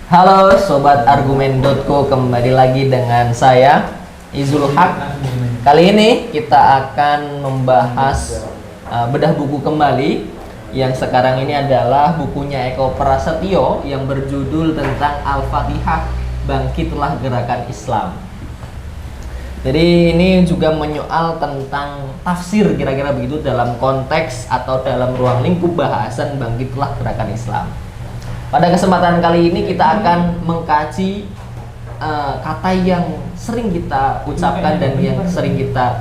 Halo Sobat Argumen.co, kembali lagi dengan saya Izul Haq. Kali ini kita akan membahas bedah buku kembali. Yang sekarang ini adalah bukunya Eko Prasetyo yang berjudul tentang Al-Fatihah, Bangkitlah Gerakan Islam. Jadi ini juga menyoal tentang tafsir kira-kira begitu dalam konteks atau dalam ruang lingkup bahasan Bangkitlah Gerakan Islam. Pada kesempatan kali ini kita akan mengkaji kata yang sering kita ucapkan dan yang sering kita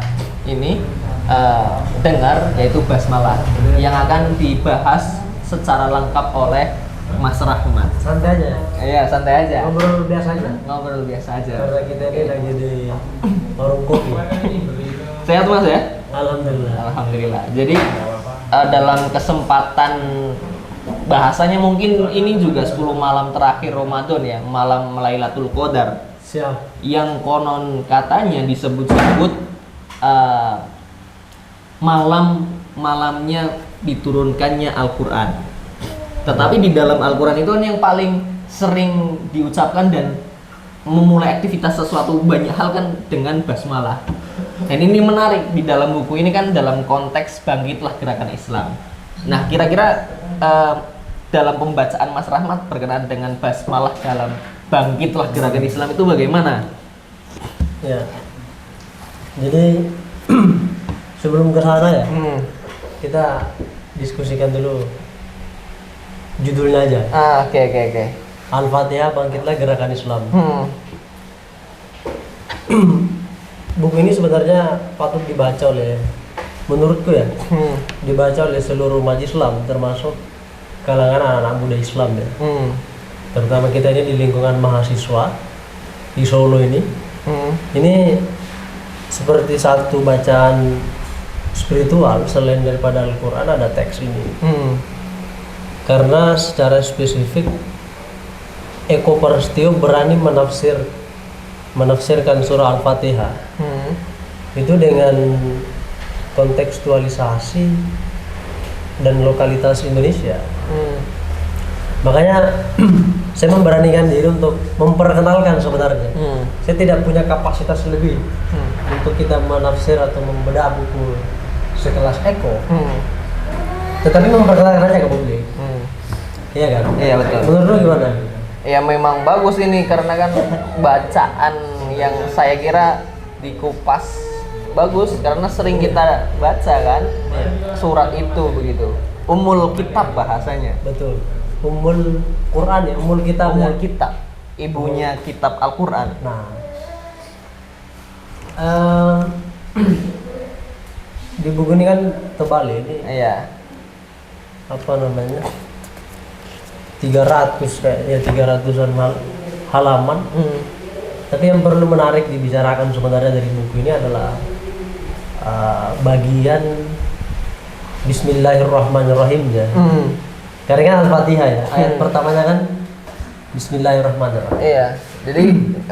dengar, yaitu basmalah, yang akan dibahas secara lengkap oleh Mas Rahmat. Santai aja. Iya, santai aja. Ngobrol biasa aja. Ngobrol biasa aja. Karena kita ini lagi di warung kopi. Sehat Mas ya? Alhamdulillah. Alhamdulillah. Jadi dalam kesempatan bahasanya mungkin ini juga 10 malam terakhir Ramadan ya, malam Lailatul Qadar. Siap. Yang konon katanya disebut-sebut malamnya diturunkannya Al-Qur'an. Tetapi di dalam Al-Qur'an itu yang paling sering diucapkan dan memulai aktivitas sesuatu banyak hal kan dengan basmalah. Dan ini menarik, di dalam buku ini kan dalam konteks Bangkitlah Gerakan Islam. Nah, kira-kira dalam pembacaan Mas Rahmat berkenaan dengan basmalah dalam Bangkitlah Gerakan Islam itu bagaimana? Ya. Jadi sebelum ke sana ya, kita diskusikan dulu judulnya aja. Oke. Al-Fatihah, Bangkitlah Gerakan Islam. Buku ini sebenarnya patut dibaca oleh, menurutku ya, dibaca oleh seluruh umat Islam, termasuk kalangan anak-anak muda Islam ya. Terutama kita ini di lingkungan mahasiswa di Solo ini. Ini seperti satu bacaan spiritual selain daripada Al-Quran, ada teks ini. Karena secara spesifik Eko Prasetyo berani menafsirkan surah Al-Fatihah itu dengan kontekstualisasi dan lokalitas Indonesia. Makanya saya memberanikan diri untuk memperkenalkan sebenarnya. Saya tidak punya kapasitas lebih untuk kita menafsir atau membedah buku sekelas Eko. Tetapi memperkenalkan aja ke publik. Iya kan? Iya, betul. Menurut lu gimana? Ya memang bagus ini karena kan bacaan yang saya kira dikupas bagus karena sering kita baca kan surat itu begitu. Ummul kitab bahasanya. Betul. Ummul Quran ya, Ummul Kitab. Ummul kitab, ibunya kitab Al-Qur'an. Nah, di buku ini kan tebal ya, ini Iya. apa namanya? 300-an halaman. Tapi yang perlu menarik dibicarakan sebenarnya dari buku ini adalah bagian Bismillahirrahmanirrahim ya. Karena kan Al-Fatihah ya, ayat pertamanya kan Bismillahirrahmanirrahim. Iya. Jadi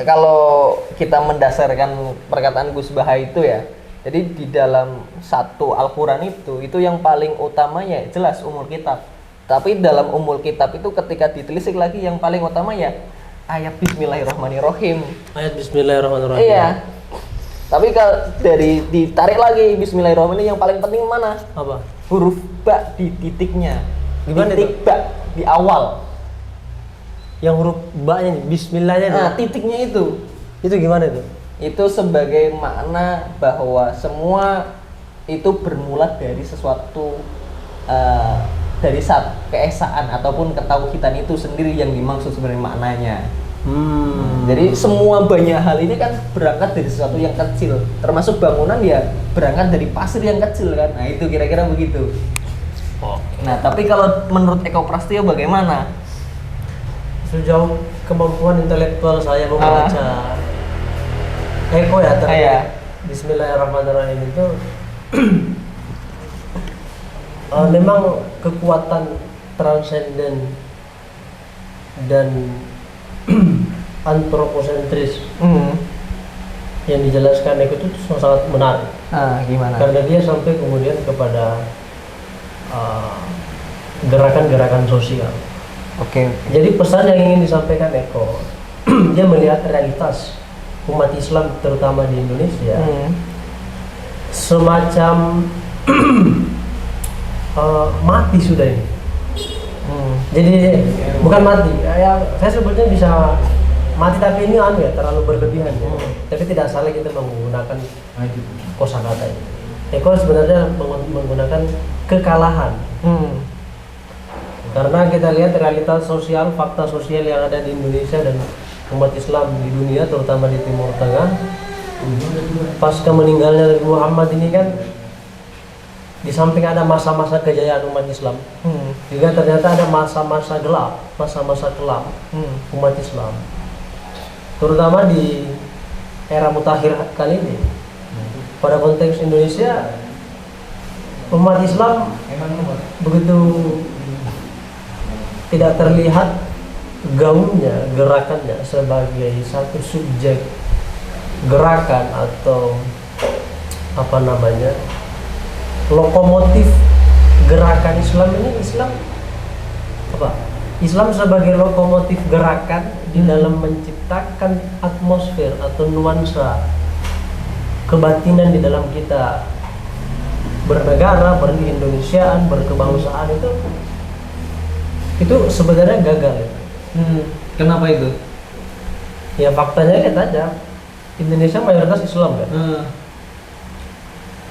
kalau kita mendasarkan perkataan Gus Baha itu ya, jadi di dalam satu Al-Qur'an itu yang paling utama ya jelas Ummul Kitab. Tapi dalam Ummul Kitab itu ketika ditelisik lagi yang paling utama ya ayat Bismillahirrahmanirrahim. Ayat Bismillahirrahmanirrahim. Iya. Tapi kalau dari ditarik lagi Bismillahirrahmanirrahim yang paling penting mana? Apa? Huruf ba di titiknya. Gimana titik itu? ba di awal. Yang huruf ba-nya nih, bismillahnya nih. Nah, titiknya itu. Itu gimana itu? Itu sebagai makna bahwa semua itu bermula dari sesuatu dari keesaan ataupun ketauhidan itu sendiri yang dimaksud sebenarnya maknanya. Jadi semua banyak hal ini kan berangkat dari sesuatu yang kecil, termasuk bangunan ya berangkat dari pasir yang kecil kan. Nah itu kira-kira begitu. Nah tapi kalau menurut Eko Prasetyo bagaimana? Sejauh kemampuan intelektual saya membaca Eko ya terkait Bismillahirrahmanirrahim itu memang kekuatan transenden dan antroposentris yang dijelaskan Eko itu sangat menarik. Gimana? Karena dia sampai kemudian kepada gerakan-gerakan sosial. Oke. Jadi pesan yang ingin disampaikan Eko, dia melihat realitas umat Islam terutama di Indonesia semacam mati sudah ini. Jadi bukan mati, ya saya sebutnya bisa mati, tapi ini ya terlalu berlebihan ya. Tapi tidak salah kita menggunakan kosakata ini. Eko sebenarnya menggunakan kekalahan. Karena kita lihat realitas sosial, fakta sosial yang ada di Indonesia dan umat Islam di dunia, terutama di Timur Tengah. Pasca meninggalnya Nabi Muhammad ini kan, di samping ada masa-masa kejayaan umat Islam, juga ternyata ada masa-masa gelap, masa-masa kelam umat Islam. Terutama di era mutakhir kali ini. Pada konteks Indonesia, umat Islam begitu tidak terlihat gaungnya, gerakannya sebagai satu subjek gerakan atau apa namanya, lokomotif gerakan Islam ini. Islam sebagai lokomotif gerakan di dalam menciptakan atmosfer atau nuansa kebatinan di dalam kita bernegara, berkeindonesiaan, berkebangsaan, itu sebenarnya gagal ya. Kenapa itu? Ya faktanya lihat aja, Indonesia mayoritas Islam kan.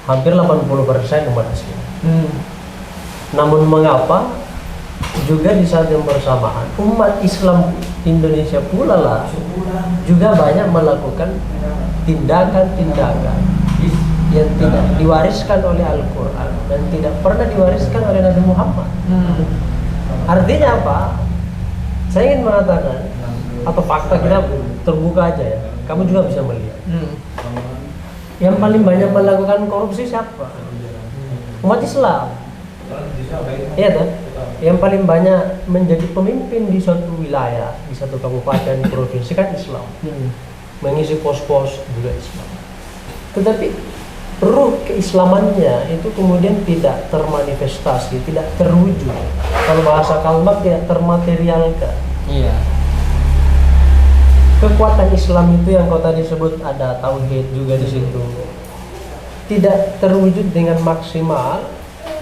Hampir 80% umat Islam. Namun mengapa juga di saat yang bersamaan umat Islam Indonesia pula lah juga banyak melakukan tindakan-tindakan yang tidak diwariskan oleh Al-Quran dan tidak pernah diwariskan oleh Nabi Muhammad. Artinya apa? Saya ingin mengatakan, atau fakta kita terbuka aja ya, kamu juga bisa melihat. Yang paling banyak melakukan korupsi siapa? Umat Islam. Iya kan? Yang paling banyak menjadi pemimpin di suatu wilayah, di satu kabupaten, provinsi kan Islam. Mengisi pos-pos juga Islam. Tetapi ruh keislamannya itu kemudian tidak termanifestasi, tidak terwujud. Kalau bahasa Kalmak tidak termaterialkan. Iya. Kekuatan Islam itu yang kau tadi sebut ada tauhid juga di situ, tidak terwujud dengan maksimal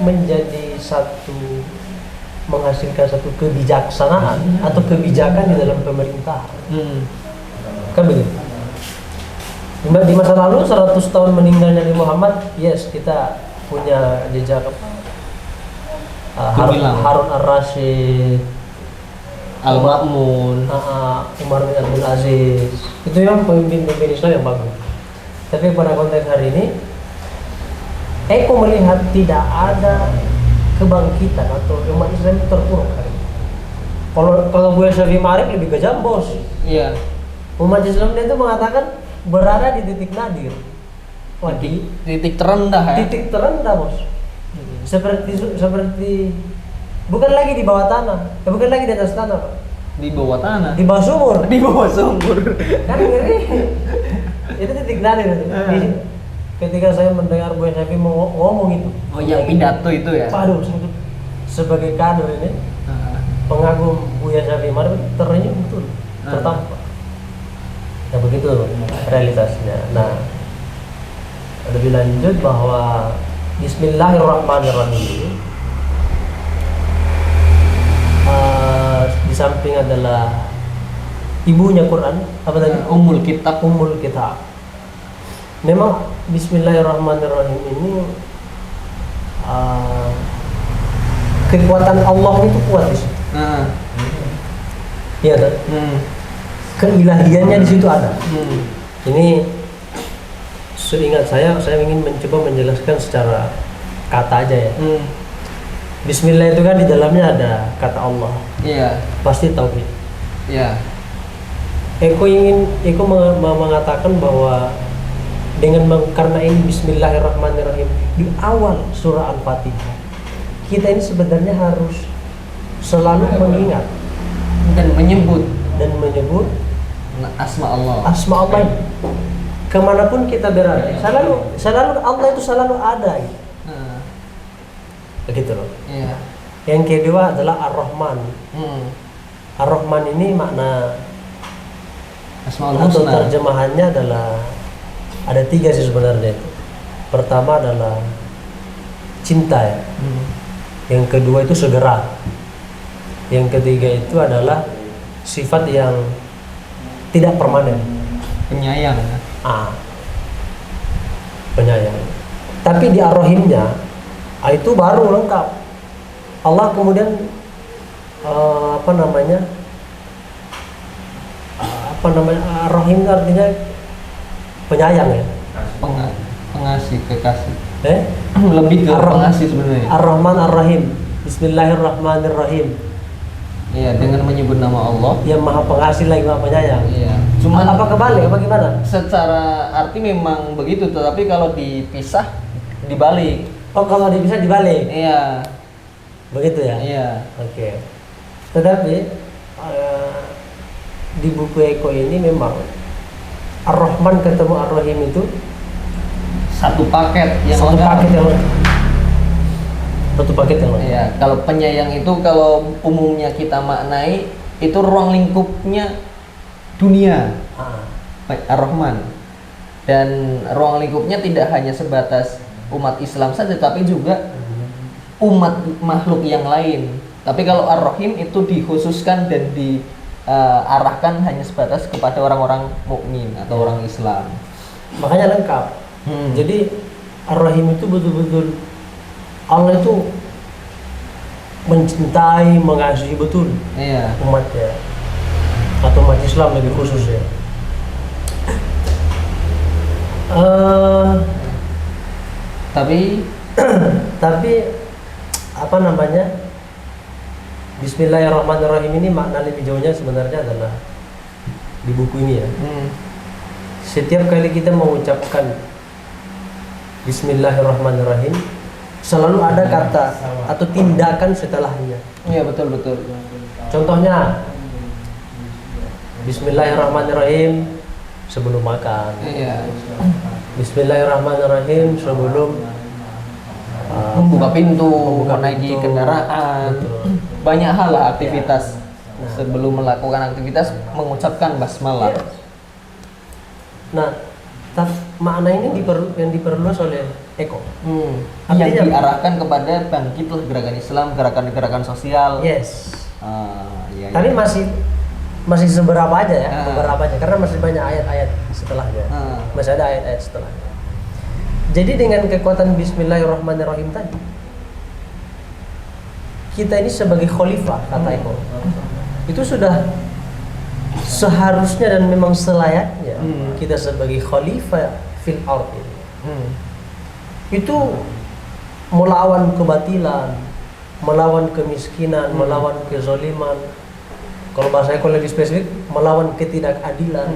menjadi satu, menghasilkan satu kebijaksanaan atau kebijakan di dalam pemerintahan. Kan begitu. Di masa lalu 100 tahun meninggalnya Nabi Muhammad, yes, kita punya jejak Harun Ar-Rasyid, Al-Ma'mun, Umar bin Abdul Aziz, itu yang pemimpin-pemimpin Islam yang bagus. Tapi pada konteks hari ini, Eko melihat tidak ada kebangkitan atau umat Islam terpuruk hari ini. Kalau gue Syafi'i Ma'arif lebih kejam, bos. Iya. Umat Islam itu mengatakan berada di titik nadir. Titik terendah ya. Titik terendah, bos. Seperti bukan lagi di bawah tanah, bukan lagi di atas tanah, Pak. Di bawah tanah. Di bawah sumur. Di bawah sumur. Kan ngeri. Itu titik nadir. Ketika saya mendengar Buya Syafi'i ngomong itu. Oh, yang pidato itu ya. Waduh, sebagai kader ini, pengagum Buya Syafi'i Ma'arif terenyuh betul, tertampar. Ya begitu realitasnya. Nah, lebih lanjut bahwa Bismillahirrahmanirrahim di samping adalah ibunya Quran, apa tadi? Ummul Kitab. Ummul Kitab. Memang Bismillahirrahmanirrahim ini kekuatan Allah itu kuat di situ. Iya kan? Keilahiannya di situ ada. Ini seingat saya ingin mencoba menjelaskan secara kata aja ya. Bismillah itu kan di dalamnya ada kata Allah. Iya. Pasti tauhid. Iya. Eko mengatakan bahwa karena ini Bismillahirrahmanirrahim di awal surah Al-Fatihah, kita ini sebenarnya harus selalu mengingat dan menyebut asma Allah ini. Kemanapun kita berada, selalu Allah itu selalu ada gitu. Begitu loh. Iya. Yang kedua adalah Ar-Rahman. Ar-Rahman ini makna Asmaul atau Husna. terjemahannya adalah ada 3 sih sebenarnya itu. Pertama adalah cinta ya. Yang kedua itu segera. Yang ketiga itu adalah sifat yang tidak permanen. Penyayang. Penyayang. Tapi di Ar-Rahimnya itu baru lengkap. Allah kemudian Ar-Rahim artinya penyayang ya. Pengasih, kekasih. Lebih ke Ar-Rahman. pengasih sebenarnya. Ar-Rahman Ar-Rahim. Bismillahirrahmanirrahim. Iya, dengan menyebut nama Allah. Yang maha pengasih lagi maha penyayang. Iya. Cuman apa kebalik apa gimana? Secara arti memang begitu, tetapi kalau dipisah dibalik. Oh, kalau dipisah dibalik. Iya. Begitu ya? Iya. Oke. Tetapi di buku Eko ini memang Ar-Rahman ketemu Ar-Rahim itu Satu paket yang satu lengkap. paket yang lengkap. Satu paket yang lengkap. Iya, kalau penyayang itu kalau umumnya kita maknai itu ruang lingkupnya dunia. Ar-Rahman. Dan ruang lingkupnya tidak hanya sebatas umat Islam saja, tapi juga umat makhluk yang lain. Tapi kalau Ar-Rahim itu dikhususkan dan diarahkan hanya sebatas kepada orang-orang mukmin atau orang Islam. Makanya lengkap. Jadi Ar-Rahim itu betul-betul Allah itu mencintai, mengasihi betul umatnya atau umat Islam lebih khusus ya. Tapi apa namanya, Bismillahirrahmanirrahim ini makna lebih jauhnya sebenarnya adalah di buku ini ya. Setiap kali kita mengucapkan Bismillahirrahmanirrahim selalu ada kata atau tindakan setelahnya. Iya, betul. Contohnya Bismillahirrahmanirrahim sebelum makan. Iya. Bismillahirrahmanirrahim sebelum Membuka pintu, membuka menaiki pintu. kendaraan. Betul. Banyak hal lah aktivitas. Sebelum melakukan aktivitas mengucapkan basmalah. Nah, makna ini yang diperluas oleh Eko. Yang Artinya- diarahkan kepada bangkitlah gerakan Islam, gerakan-gerakan sosial. Yes. Iya. Tapi masih seberapa aja ya, Ah. beberapa aja karena masih banyak ayat-ayat setelahnya. Masih ada ayat-ayat setelahnya. Jadi dengan kekuatan Bismillahirrahmanirrahim tadi, kita ini sebagai khalifah kata Eko, itu sudah seharusnya dan memang selayaknya kita sebagai khalifah fil ard ini. Itu melawan kebatilan, melawan kemiskinan, melawan kezaliman. Kalau bahasa Eko lebih spesifik, melawan ketidakadilan.